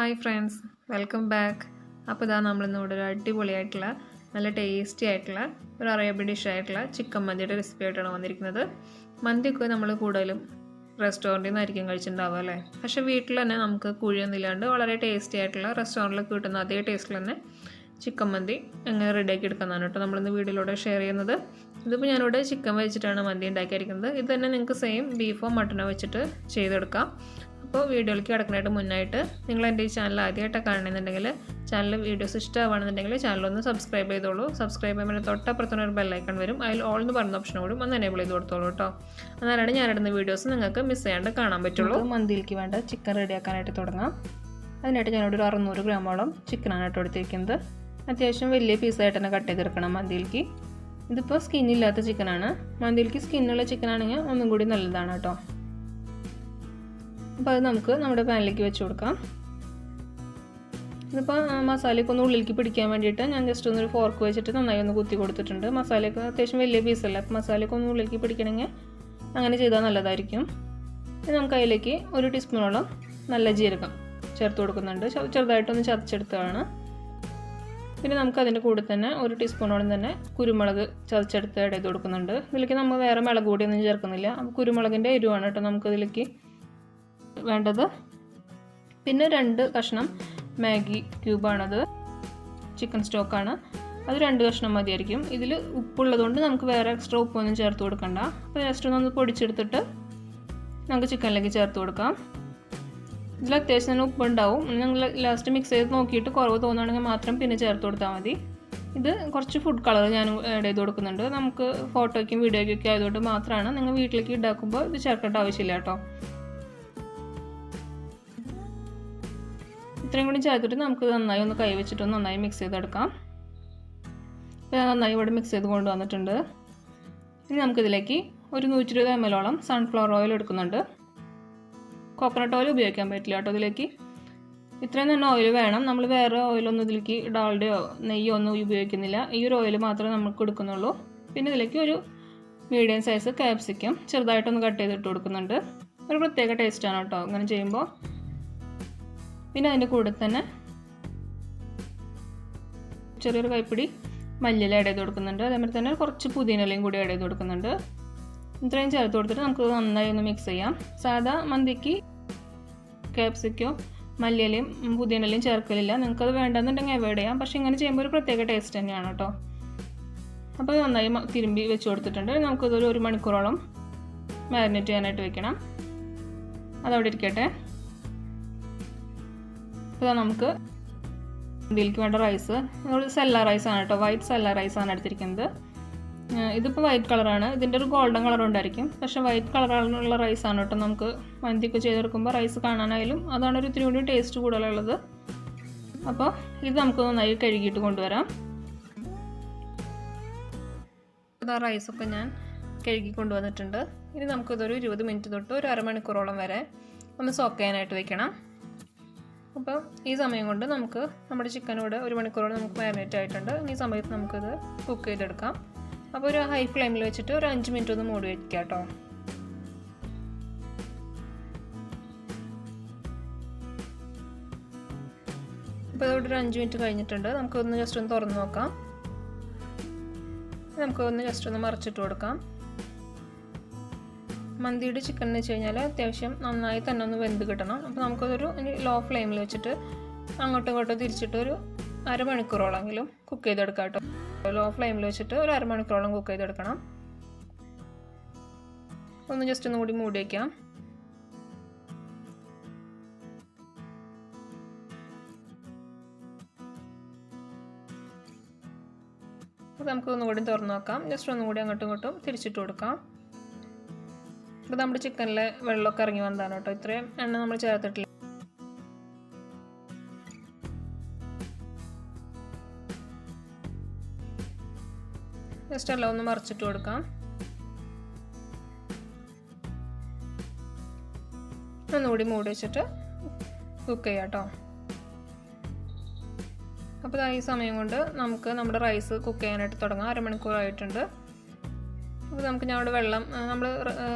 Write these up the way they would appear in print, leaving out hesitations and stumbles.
Hi friends, welcome back. അപ്പോൾ ഇതാ നമ്മളിന്നിവിടെ ഒരു അടിപൊളിയായിട്ടുള്ള നല്ല ടേസ്റ്റി ആയിട്ടുള്ള ഒരു അറേബ്യൻ ഡിഷായിട്ടുള്ള ചിക്കൻ മന്തിയുടെ റെസിപ്പി ആയിട്ടാണ് വന്നിരിക്കുന്നത്. മന്തിയൊക്കെ നമ്മൾ കൂടുതലും റെസ്റ്റോറൻറ്റിൽ നിന്നായിരിക്കും കഴിച്ചിട്ടുണ്ടാവുക അല്ലേ. പക്ഷേ വീട്ടിൽ തന്നെ നമുക്ക് കുഴിയൊന്നും ഇല്ലാണ്ട് വളരെ ടേസ്റ്റി ആയിട്ടുള്ള റെസ്റ്റോറൻറ്റിലൊക്കെ കിട്ടുന്ന അതേ ടേസ്റ്റിൽ തന്നെ ചിക്കൻ മന്തി എങ്ങനെ റെഡിയാക്കി എടുക്കുന്നതാണ് കേട്ടോ നമ്മളിന്ന് വീഡിയോയിലൂടെ ഷെയർ ചെയ്യുന്നത്. ഇതിപ്പോൾ ഞാനിവിടെ ചിക്കൻ വെച്ചിട്ടാണ് മന്തി ഉണ്ടാക്കിയിരിക്കുന്നത്. ഇത് തന്നെ നിങ്ങൾക്ക് സെയിം ബീഫോ മട്ടനോ വെച്ചിട്ട് ചെയ്തെടുക്കാം. അപ്പോൾ വീഡിയോയിലേക്ക് കിടക്കുന്നതായിട്ട് മുന്നായിട്ട് നിങ്ങൾ എൻ്റെ ഈ ചാനൽ ആദ്യമായിട്ടൊക്കെ കാണണമെന്നുണ്ടെങ്കിൽ ചാനൽ വീഡിയോസ് ഇഷ്ടമാണെന്നുണ്ടെങ്കിൽ ചാനലൊന്ന് സബ്സ്ക്രൈബ് ചെയ്തോളൂ. സബ്സ്ക്രൈബ് ചെയ്യുമ്പോൾ തൊട്ടപ്പുറത്തുള്ള ഒരു ബെല്ലൈക്കൺ വരും, അതിൽ ഓൾ എന്ന് പറയുന്ന ഓപ്ഷൻ കൂടി ഒന്ന് എനേബിൾ ചെയ്ത് കൊടുത്തോളൂ കേട്ടോ. എന്നാലാണ് ഞാനിടുന്ന വീഡിയോസ് നിങ്ങൾക്ക് മിസ് ചെയ്യാണ്ട് കാണാൻ പറ്റുള്ളൂ. മന്തിയിലേക്ക് വേണ്ട ചിക്കൻ റെഡിയാക്കാനായിട്ട് തുടങ്ങാം. അതിനായിട്ട് ഞാനിവിടെ ഒരു 600 ഗ്രാമോളം ചിക്കനാണ് കേട്ടോ എടുത്തിരിക്കുന്നത്. അത്യാവശ്യം വലിയ പീസായിട്ട് തന്നെ കട്ട് ചെയ്തെടുക്കണം മന്തിയിലേക്ക്. ഇതിപ്പോൾ സ്കിന്നില്ലാത്ത ചിക്കനാണ്. മന്തിയിലേക്ക് സ്കിന്നുള്ള ചിക്കനാണെങ്കിൽ ഒന്നും കൂടി നല്ലതാണ് കേട്ടോ. അപ്പോൾ അത് നമുക്ക് നമ്മുടെ പാനിലേക്ക് വെച്ച് കൊടുക്കാം. ഇതിപ്പോൾ മസാലയൊക്കെ ഒന്ന് ഉള്ളിലേക്ക് പിടിക്കാൻ വേണ്ടിയിട്ട് ഞാൻ ജസ്റ്റ് ഒന്നൊരു ഫോർക്ക് വെച്ചിട്ട് നന്നായി ഒന്ന് കുത്തി കൊടുത്തിട്ടുണ്ട്. മസാലയൊക്കെ അത്യാവശ്യം വലിയ പീസല്ല, അപ്പോൾ മസാലയൊക്കെ ഒന്ന് ഉള്ളിലേക്ക് പിടിക്കണമെങ്കിൽ അങ്ങനെ ചെയ്താൽ നല്ലതായിരിക്കും. ഇനി നമുക്ക് അതിലേക്ക് 1 ടീസ്പൂണോളം നല്ല ജീരകം ചേർത്ത് കൊടുക്കുന്നുണ്ട്. ചെറുതായിട്ടൊന്ന് ചതച്ചെടുത്തതാണ്. പിന്നെ നമുക്ക് അതിൻ്റെ കൂടെ തന്നെ 1 ടീസ്പൂണോളം തന്നെ കുരുമുളക് ചതച്ചെടുത്ത് ആഡ് ചെയ്ത് കൊടുക്കുന്നുണ്ട്. ഇതിലേക്ക് നമ്മൾ വേറെ മുളക് പൊടിയൊന്നും ചേർക്കുന്നില്ല. അപ്പോൾ കുരുമുളകിൻ്റെ എരിവാണ് കേട്ടോ നമുക്കിതിലേക്ക് വേണ്ടത്. പിന്നെ 2 കഷ്ണം മാഗി ക്യൂബാണത്, ചിക്കൻ സ്റ്റോക്കാണ്. അത് 2 കഷ്ണം മതിയായിരിക്കും. ഇതിൽ ഉപ്പുള്ളതുകൊണ്ട് നമുക്ക് വേറെ എക്സ്ട്രാ ഉപ്പൊന്നും ചേർത്ത് കൊടുക്കണ്ട. അപ്പോൾ ജസ്റ്റ് ഒന്ന് പൊടിച്ചെടുത്തിട്ട് നമുക്ക് ചിക്കനിലേക്ക് ചേർത്ത് കൊടുക്കാം. ഇതിൽ അത്യാവശ്യം തന്നെ ഉപ്പുണ്ടാവും. നിങ്ങൾ ലാസ്റ്റ് മിക്സ് ചെയ്ത് നോക്കിയിട്ട് കുറവ് തോന്നുകയാണെങ്കിൽ മാത്രം പിന്നെ ചേർത്ത് കൊടുത്താൽ മതി. ഇത് കുറച്ച് ഫുഡ് കളർ ഞാൻ ആഡ് ചെയ്ത് കൊടുക്കുന്നുണ്ട്. നമുക്ക് ഫോട്ടോയ്ക്കും വീഡിയോയ്ക്കൊക്കെ ആയതുകൊണ്ട് മാത്രമാണ്. നിങ്ങൾ വീട്ടിലേക്ക് ഉണ്ടാക്കുമ്പോൾ ഇത് ചേർക്കേണ്ട ആവശ്യമില്ല കേട്ടോ. ഇത്രയും കൂടി ചേർത്തിട്ട് നമുക്ക് നന്നായി ഒന്ന് കൈ വെച്ചിട്ട് നന്നായി മിക്സ് ചെയ്തെടുക്കാം. അപ്പോൾ ഞാൻ നന്നായി ഇവിടെ മിക്സ് ചെയ്ത് കൊണ്ടുവന്നിട്ടുണ്ട്. ഇനി നമുക്കിതിലേക്ക് ഒരു 120 ml സൺഫ്ലവർ ഓയിൽ എടുക്കുന്നുണ്ട്. കോക്കനട്ട് ഓയിൽ ഉപയോഗിക്കാൻ പറ്റില്ല കേട്ടോ ഇതിലേക്ക്. ഇത്രയും തന്നെ ഓയിൽ വേണം. നമ്മൾ വേറെ ഓയിലൊന്നും ഇതിലേക്ക് ഡാൽഡയോ നെയ്യോ ഒന്നും ഉപയോഗിക്കുന്നില്ല. ഈ ഒരു ഓയിൽ മാത്രമേ നമുക്ക് എടുക്കുന്നുള്ളൂ. പിന്നെ ഇതിലേക്ക് ഒരു മീഡിയം സൈസ് ക്യാപ്സിക്കം ചെറുതായിട്ടൊന്ന് കട്ട് ചെയ്തിട്ട് കൊടുക്കുന്നുണ്ട്. ഒരു പ്രത്യേക ടേസ്റ്റാണ് കേട്ടോ അങ്ങനെ ചെയ്യുമ്പോൾ. പിന്നെ അതിൻ്റെ കൂടെ തന്നെ ചെറിയൊരു കൈപ്പിടി മല്ലിയില ആഡ് ചെയ്ത് കൊടുക്കുന്നുണ്ട്. അതേപോലെ തന്നെ കുറച്ച് പുതിനയിലയും കൂടി ആഡ് ചെയ്ത് കൊടുക്കുന്നുണ്ട്. ഇത്രയും ചേർത്ത് കൊടുത്തിട്ട് നമുക്ക് നന്നായി ഒന്ന് മിക്സ് ചെയ്യാം. സാധാ മന്തിക്ക് ക്യാപ്സിക്കോ മല്ലിയിലയും പുതിനയിലയും ചേർക്കലില്ല. നിങ്ങൾക്കത് വേണ്ടെന്നുണ്ടെങ്കിൽ അവോയ്ഡ് ചെയ്യാം. പക്ഷേ ഇങ്ങനെ ചെയ്യുമ്പോൾ ഒരു പ്രത്യേക ടേസ്റ്റ് തന്നെയാണ് കേട്ടോ. അപ്പോൾ നന്നായി തിരുമ്പി വെച്ച് കൊടുത്തിട്ടുണ്ട്. നമുക്കിതൊരു 1 മണിക്കൂറോളം മാരിനേറ്റ് ചെയ്യാനായിട്ട് വെക്കണം. അതവിടെ ഇരിക്കട്ടെ. അപ്പോൾ നമുക്ക് ഇതിലേക്ക് വേണ്ട റൈസ് സെല്ല റൈസാണ് കേട്ടോ. വൈറ്റ് സെല്ല റൈസാണ് എടുത്തിരിക്കുന്നത്. ഇതിപ്പോൾ വൈറ്റ് കളറാണ്. ഇതിൻ്റെ ഒരു ഗോൾഡൻ കളർ ഉണ്ടായിരിക്കും. പക്ഷേ വൈറ്റ് കളറുള്ള റൈസാണ് കേട്ടോ. നമുക്ക് മന്തിയൊക്കെ ചെയ്തെടുക്കുമ്പോൾ റൈസ് കാണാനായാലും അതാണ് ഒരു ഇത്തിരി കൂടി ടേസ്റ്റ് കൂടുതലുള്ളത്. അപ്പോൾ ഇത് നമുക്ക് നന്നായി കഴുകിയിട്ട് കൊണ്ടുവരാം. ആ റൈസൊക്കെ ഞാൻ കഴുകി കൊണ്ടുവന്നിട്ടുണ്ട്. ഇനി നമുക്കിതൊരു 20 മിനിറ്റ് തൊട്ട് ഒരു അരമണിക്കൂറോളം വരെ ഒന്ന് സോക്ക് ചെയ്യാനായിട്ട് വെക്കണം. അപ്പോൾ ഈ സമയം കൊണ്ട് നമുക്ക് നമ്മുടെ ചിക്കനോട് 1 മണിക്കൂറോളം നമുക്ക് മാരിനേറ്റ് ആയിട്ടുണ്ട്. ഈ സമയത്ത് നമുക്കിത് കുക്ക് ചെയ്തെടുക്കാം. അപ്പോൾ ഒരു ഹൈ ഫ്ലെയിമിൽ വെച്ചിട്ട് ഒരു 5 മിനിറ്റ് ഒന്ന് മൂടി വയ്ക്കുക കേട്ടോ. അപ്പോൾ ഇതോടെ ഒരു 5 മിനിറ്റ് കഴിഞ്ഞിട്ടുണ്ട്. നമുക്കൊന്ന് ജസ്റ്റ് ഒന്ന് തുറന്ന് നോക്കാം. നമുക്കൊന്ന് ജസ്റ്റ് ഒന്ന് മറിച്ചിട്ട് കൊടുക്കാം. മന്തിയുടെ ചിക്കൻ എന്ന് വെച്ച് കഴിഞ്ഞാൽ അത്യാവശ്യം നന്നായി തന്നെ ഒന്ന് വെന്ത് കിട്ടണം. അപ്പോൾ നമുക്കതൊരു ലോ ഫ്ലെയിമിൽ വെച്ചിട്ട് അങ്ങോട്ടും ഇങ്ങോട്ടും തിരിച്ചിട്ട് ഒരു അരമണിക്കൂറോളെങ്കിലും കുക്ക് ചെയ്തെടുക്കാം കേട്ടോ. ലോ ഫ്ലെയിമിൽ വെച്ചിട്ട് ഒരു അരമണിക്കൂറോളം കുക്ക് ചെയ്തെടുക്കണം. ഒന്ന് ജസ്റ്റ് ഒന്ന് കൂടി മൂടി വയ്ക്കാം. അപ്പോൾ നമുക്ക് ഒന്നുകൂടി തുറന്ന് നോക്കാം. ജസ്റ്റ് ഒന്നും കൂടി അങ്ങോട്ടും ഇങ്ങോട്ടും തിരിച്ചിട്ട് കൊടുക്കാം. അപ്പോൾ നമ്മുടെ ചിക്കനിലെ വെള്ളമൊക്കെ ഇറങ്ങി വന്നതാണ് കേട്ടോ. ഇത്രയും എണ്ണ നമ്മൾ ചേർത്തിട്ടില്ല. ജസ്റ്റ് എല്ലാം ഒന്ന് മറിച്ചിട്ട് കൊടുക്കാം. ഒന്നുകൂടി മൂടി വെച്ചിട്ട് കുക്ക് ചെയ്യാം കേട്ടോ. അപ്പോൾ ഈ സമയം കൊണ്ട് നമുക്ക് നമ്മുടെ റൈസ് കുക്ക് ചെയ്യാനായിട്ട് തുടങ്ങാം. അരമണിക്കൂറായിട്ടുണ്ട്. അപ്പോൾ നമുക്ക് ഞാൻ അവിടെ വെള്ളം നമ്മൾ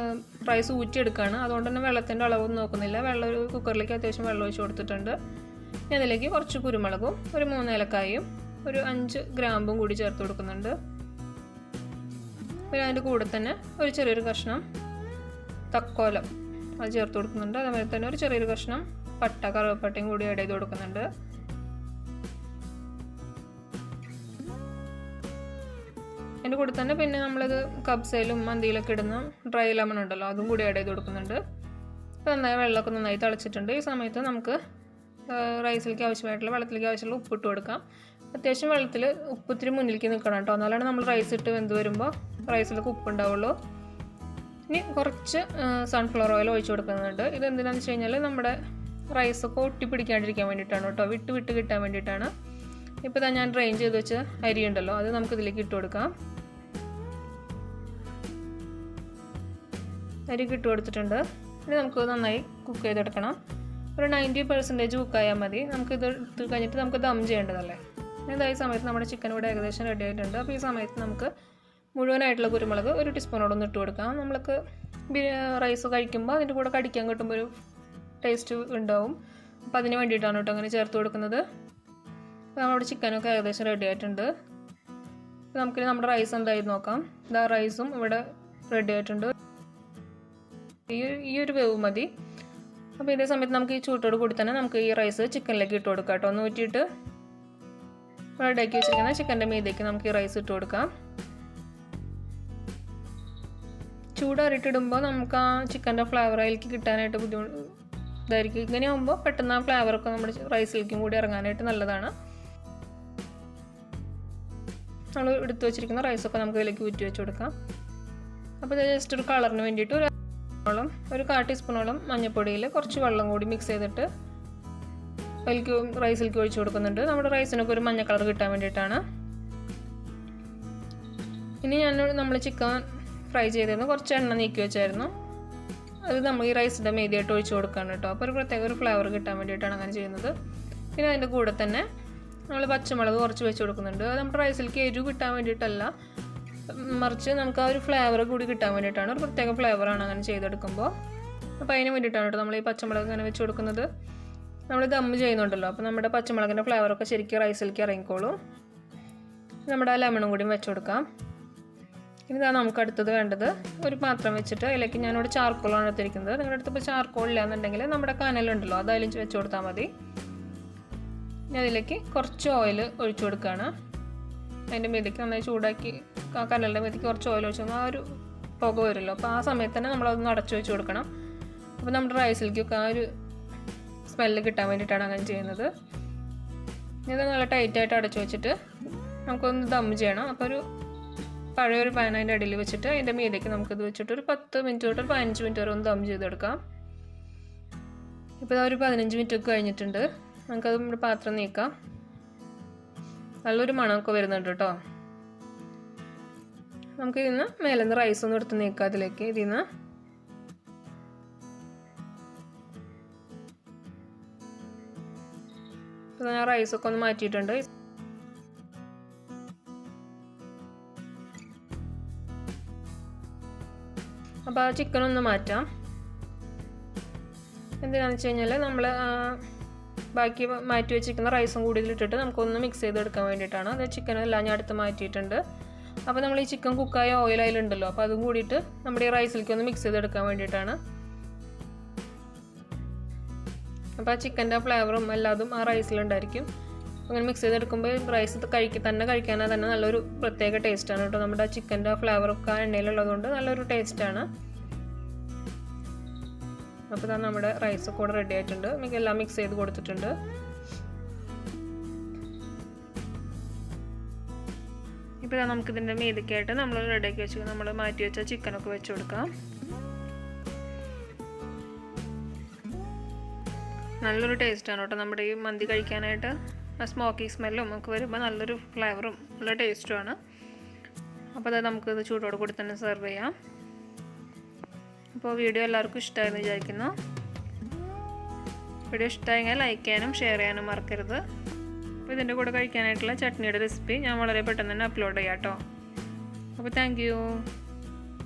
റൈസ് ഊറ്റിയെടുക്കുകയാണ്. അതുകൊണ്ട് തന്നെ വെള്ളത്തിൻ്റെ അളവൊന്നും നോക്കുന്നില്ല. വെള്ളം ഒരു കുക്കറിലേക്ക് അത്യാവശ്യം വെള്ളം ഒഴിച്ച് കൊടുത്തിട്ടുണ്ട്. ഇനി അതിലേക്ക് കുറച്ച് കുരുമുളകും ഒരു 3 ഏലക്കായും ഒരു 5 ഗ്രാമ്പും കൂടി ചേർത്ത് കൊടുക്കുന്നുണ്ട്. പിന്നെ അതിൻ്റെ കൂടെ തന്നെ ഒരു ചെറിയൊരു കഷ്ണം തക്കോലം അത് ചേർത്ത് കൊടുക്കുന്നുണ്ട്. അതുപോലെ തന്നെ ഒരു ചെറിയൊരു കഷ്ണം പട്ട കറുവപ്പട്ടയും കൂടി ആഡ് ചെയ്ത് കൊടുക്കുന്നുണ്ട്. അതിൻ്റെ കൂടെ തന്നെ പിന്നെ നമ്മളത് കബ്സയിലും മന്തിയിലൊക്കെ ഇടുന്ന ഡ്രൈ ലെമൺ ഉണ്ടല്ലോ, അതും കൂടി ആഡ് ചെയ്ത് കൊടുക്കുന്നുണ്ട്. അപ്പോൾ നന്നായി വെള്ളമൊക്കെ നന്നായി തിളച്ചിട്ടുണ്ട്. ഈ സമയത്ത് നമുക്ക് റൈസിലേക്ക് ആവശ്യമായിട്ടുള്ള വെള്ളത്തിലേക്ക് ആവശ്യമുള്ള ഉപ്പിട്ട് കൊടുക്കാം. അത്യാവശ്യം വെള്ളത്തിൽ ഉപ്പ് ഇത്തിരി മുന്നിലേക്ക് നിൽക്കണം കേട്ടോ, എന്നാലാണ് നമ്മൾ റൈസ് ഇട്ട് വെന്ത് വരുമ്പോൾ റൈസിലേക്ക് ഉപ്പ് ഉണ്ടാവുള്ളൂ. ഇനി കുറച്ച് സൺഫ്ലവർ ഓയിൽ ഒഴിച്ച് കൊടുക്കുന്നുണ്ട്. ഇതെന്തിനാണെന്ന് വെച്ച് കഴിഞ്ഞാൽ നമ്മുടെ റൈസൊക്കെ ഒട്ടി പിടിക്കാണ്ടിരിക്കാൻ വേണ്ടിയിട്ടാണ് കേട്ടോ, വിട്ട് കിട്ടാൻ വേണ്ടിയിട്ടാണ്. ഇപ്പോൾ ഞാൻ ഡ്രെയിൻ ചെയ്ത് വെച്ച അരി ഉണ്ടല്ലോ, അത് നമുക്ക് ഇതിലേക്ക് ഇട്ട് കൊടുക്കാം. അരി ഇട്ട് കൊടുത്തിട്ടുണ്ട്. ഇനി നമുക്ക് നന്നായി കുക്ക് ചെയ്തെടുക്കണം. ഒരു 90% കുക്കായാൽ മതി. നമുക്കിത് എടുത്ത് കഴിഞ്ഞിട്ട് നമുക്ക് ദം ചെയ്യേണ്ടതല്ലേ. ഇതായ സമയത്ത് നമ്മുടെ ചിക്കൻ ഇവിടെ ഏകദേശം റെഡി ആയിട്ടുണ്ട്. അപ്പോൾ ഈ സമയത്ത് നമുക്ക് മുഴുവനായിട്ടുള്ള കുരുമുളക് ഒരു ടീസ്പൂണോടൊന്ന് ഇട്ട് കൊടുക്കാം. നമ്മൾക്ക് റൈസ് കഴിക്കുമ്പോൾ അതിൻ്റെ കൂടെ കടിക്കാൻ കിട്ടുമ്പോൾ ഒരു ടേസ്റ്റ് ഉണ്ടാവും. അപ്പോൾ അതിന് വേണ്ടിയിട്ടാണ് കേട്ടോ അങ്ങനെ ചേർത്ത് കൊടുക്കുന്നത്. അപ്പോൾ നമ്മുടെ ചിക്കനൊക്കെ ഏകദേശം റെഡി ആയിട്ടുണ്ട്. അപ്പോൾ നമുക്കിനി നമ്മുടെ റൈസ് എന്തായി നോക്കാം. ഇതാ റൈസും ഇവിടെ റെഡി ആയിട്ടുണ്ട്. ഈ ഒരു വേവ് മതി. അപ്പോൾ ഇതേ സമയത്ത് നമുക്ക് ഈ ചൂട്ടോട് കൂടി തന്നെ നമുക്ക് ഈ റൈസ് ചിക്കനിലേക്ക് ഇട്ട് കൊടുക്കാം കേട്ടോ. നൂറ്റിയിട്ട് റെഡിയാക്കി വെച്ചിരിക്കുന്ന ചിക്കൻ്റെ മീതേക്ക് നമുക്ക് ഈ റൈസ് ഇട്ട് കൊടുക്കാം. ചൂടാറിയിട്ടിടുമ്പോൾ നമുക്ക് ആ ചിക്കൻ്റെ ഫ്ലേവർ അതിലേക്ക് കിട്ടാനായിട്ട് ഇതായിരിക്കും. ഇങ്ങനെ ആകുമ്പോൾ പെട്ടെന്ന് ആ ഫ്ലേവറൊക്കെ നമ്മുടെ റൈസിലേക്കും കൂടി ഇറങ്ങാനായിട്ട് നല്ലതാണ്. നമ്മൾ എടുത്ത് വെച്ചിരിക്കുന്ന റൈസൊക്കെ നമുക്ക് ഇതിലേക്ക് ഊറ്റി വെച്ച് കൊടുക്കാം. അപ്പോൾ ഇത് ജസ്റ്റ് ഒരു കളറിന് വേണ്ടിയിട്ട് ഒരു 1/4 ടീസ്പൂണോളം മഞ്ഞൾപ്പൊടിയിൽ കുറച്ച് വെള്ളം കൂടി മിക്സ് ചെയ്തിട്ട് അതിലേക്ക് റൈസിലേക്ക് ഒഴിച്ച് കൊടുക്കുന്നുണ്ട്. നമ്മുടെ റൈസിനൊക്കെ ഒരു മഞ്ഞ കളർ കിട്ടാൻ വേണ്ടിയിട്ടാണ്. ഇനി നമ്മൾ ചിക്കൻ ഫ്രൈ ചെയ്തിരുന്നു കുറച്ച് എണ്ണ നീക്കി വെച്ചായിരുന്നു, അത് നമ്മൾ ഈ റൈസിൻ്റെ മീതിയായിട്ട് ഒഴിച്ച് കൊടുക്കുകയാണ് കേട്ടോ. അപ്പോൾ ഒരു പ്രത്യേക ഒരു ഫ്ലേവർ കിട്ടാൻ വേണ്ടിയിട്ടാണ് അങ്ങനെ ചെയ്യുന്നത്. പിന്നെ അതിൻ്റെ കൂടെ തന്നെ നമ്മൾ പച്ചമുളക് കുറച്ച് വെച്ച് കൊടുക്കുന്നുണ്ട്. അത് നമ്മുടെ റൈസിലേക്ക് എരിവ് കിട്ടാൻ വേണ്ടിയിട്ടല്ല, മറിച്ച് നമുക്ക് ആ ഒരു ഫ്ലേവർ കൂടി കിട്ടാൻ വേണ്ടിയിട്ടാണ്. ഒരു പ്രത്യേക ഫ്ലേവറാണ് അങ്ങനെ ചെയ്തെടുക്കുമ്പോൾ. അപ്പോൾ അതിന് വേണ്ടിയിട്ടാണ് കേട്ടോ നമ്മൾ ഈ പച്ചമുളക് അങ്ങനെ വെച്ച് കൊടുക്കുന്നത്. നമ്മൾ ദം ചെയ്യുന്നുണ്ടല്ലോ, അപ്പോൾ നമ്മുടെ പച്ചമുളകിൻ്റെ ഫ്ലേവറൊക്കെ ശരിക്കും റൈസിലേക്ക് ഇറങ്ങിക്കോളും. നമ്മുടെ ആ ലെമണും കൂടി വെച്ച് കൊടുക്കാം. ഇനി ഇതാണ് നമുക്ക് അടുത്തത് വേണ്ടത്. ഒരു പാത്രം വെച്ചിട്ട് അതിലേക്ക് ഞാനിവിടെ ചാർക്കോളാണ് എടുത്തിരിക്കുന്നത്. നിങ്ങളുടെ അടുത്ത് ഇപ്പോൾ ചാർക്കോൾ ഇല്ല എന്നുണ്ടെങ്കിൽ നമ്മുടെ കനലുണ്ടല്ലോ അതതിലും വെച്ച് കൊടുത്താൽ മതി. ഇനി അതിലേക്ക് കുറച്ച് ഓയിൽ ഒഴിച്ചു കൊടുക്കുകയാണ്. അതിൻ്റെ മീതിക്ക് നന്നായി ചൂടാക്കി ആ കനലിൻ്റെ മീതിക്ക് കുറച്ച് ഓയിൽ ഒഴിച്ചു ആ ഒരു പുക വരുമല്ലോ, അപ്പോൾ ആ സമയത്ത് തന്നെ നമ്മളതൊന്ന് അടച്ചു വെച്ച് കൊടുക്കണം. അപ്പോൾ നമ്മുടെ റൈസിലേക്കൊക്കെ ആ ഒരു സ്മെല്ല് കിട്ടാൻ വേണ്ടിയിട്ടാണ് അങ്ങനെ ചെയ്യുന്നത്. ഇത് നല്ല ടൈറ്റായിട്ട് അടച്ചു വെച്ചിട്ട് നമുക്കൊന്ന് ദം ചെയ്യണം. അപ്പോൾ ഒരു പഴയൊരു പാൻ അതിൻ്റെ അടിയിൽ വെച്ചിട്ട് അതിൻ്റെ മീതേക്ക് നമുക്കിത് വെച്ചിട്ട് ഒരു 10 മിനിറ്റ് തൊട്ട് 15 മിനിറ്റ് വരെ ഒന്ന് ദം ചെയ്തെടുക്കാം. ഇപ്പോൾ ഒരു 15 മിനിറ്റ് ഒക്കെ കഴിഞ്ഞിട്ടുണ്ട്. നമുക്കത് നമ്മുടെ പാത്രം നീക്കാം. നല്ലൊരു മണമൊക്കെ വരുന്നുണ്ട് കേട്ടോ. നമുക്ക് ഇതിൽ നിന്ന് മേലെ നിന്ന് റൈസ് ഒന്ന് എടുത്ത് നീക്കാം. അതിലേക്ക് ഇതിൽ നിന്ന് ഇപ്പോൾ ഞാൻ റൈസൊക്കെ ഒന്ന് മാറ്റിയിട്ടുണ്ട്. അപ്പോൾ ആ ചിക്കൻ ഒന്ന് മാറ്റാം. എന്തിനാണെന്ന് വെച്ച് കഴിഞ്ഞാൽ നമ്മൾ ബാക്കി മാറ്റി വെച്ചിരിക്കുന്ന റൈസും കൂടി ഇതിലിട്ടിട്ട് നമുക്കൊന്ന് മിക്സ് ചെയ്തെടുക്കാൻ വേണ്ടിയിട്ടാണ്. അത് ചിക്കനെല്ലാം ഞാൻ അടുത്ത് മാറ്റിയിട്ടുണ്ട്. അപ്പോൾ നമ്മൾ ഈ ചിക്കൻ കുക്കായ ഓയിൽ അതിലുണ്ടല്ലോ, അപ്പോൾ അതും കൂടിയിട്ട് നമ്മുടെ ഈ റൈസിലേക്ക് ഒന്ന് മിക്സ് ചെയ്തെടുക്കാൻ വേണ്ടിയിട്ടാണ്. അപ്പോൾ ആ ചിക്കൻ്റെ ഫ്ലേവറും എല്ലാതും ആ റൈസിലുണ്ടായിരിക്കും. അങ്ങനെ മിക്സ് ചെയ്തെടുക്കുമ്പോൾ റൈസ് കഴിക്കാനാണ് തന്നെ നല്ലൊരു പ്രത്യേക ടേസ്റ്റാണ് കേട്ടോ. നമ്മുടെ ആ ചിക്കൻ്റെ ഫ്ലേവറൊക്കെ ആ എണ്ണയിലുള്ളതുകൊണ്ട് നല്ലൊരു ടേസ്റ്റാണ്. അപ്പോൾ ഇതാണ് നമ്മുടെ റൈസ് കൂടെ റെഡി ആയിട്ടുണ്ട്. എല്ലാം മിക്സ് ചെയ്ത് കൊടുത്തിട്ടുണ്ട്. ഇപ്പോൾ നമുക്കിതിൻ്റെ മീതിക്കായിട്ട് നമ്മൾ റെഡിയാക്കി വെച്ച് നമ്മൾ മാറ്റി വെച്ച ചിക്കനൊക്കെ വെച്ച് കൊടുക്കാം. നല്ലൊരു ടേസ്റ്റാണ് കേട്ടോ നമ്മുടെ ഈ മന്തി കഴിക്കാനായിട്ട്. ആ സ്മോക്കി സ്മെല്ലും ഒക്കെ വരുമ്പോൾ നല്ലൊരു ഫ്ലേവറും നല്ല ടേസ്റ്റുമാണ്. അപ്പോൾ അത് നമുക്കിത് ചൂടോട് കൂടി തന്നെ സെർവ് ചെയ്യാം. അപ്പോൾ വീഡിയോ എല്ലാവർക്കും ഇഷ്ടമായെന്ന് വിചാരിക്കുന്നു. വീഡിയോ ഇഷ്ടമായെങ്കിൽ ലൈക്ക് ചെയ്യാനും ഷെയർ ചെയ്യാനും മറക്കരുത്. അപ്പോൾ ഇതിൻ്റെ കൂടെ കഴിക്കാനായിട്ടുള്ള ചട്നിയുടെ റെസിപ്പി ഞാൻ വളരെ പെട്ടെന്ന് തന്നെ അപ്ലോഡ് ചെയ്യാം കേട്ടോ. അപ്പോൾ താങ്ക് യു.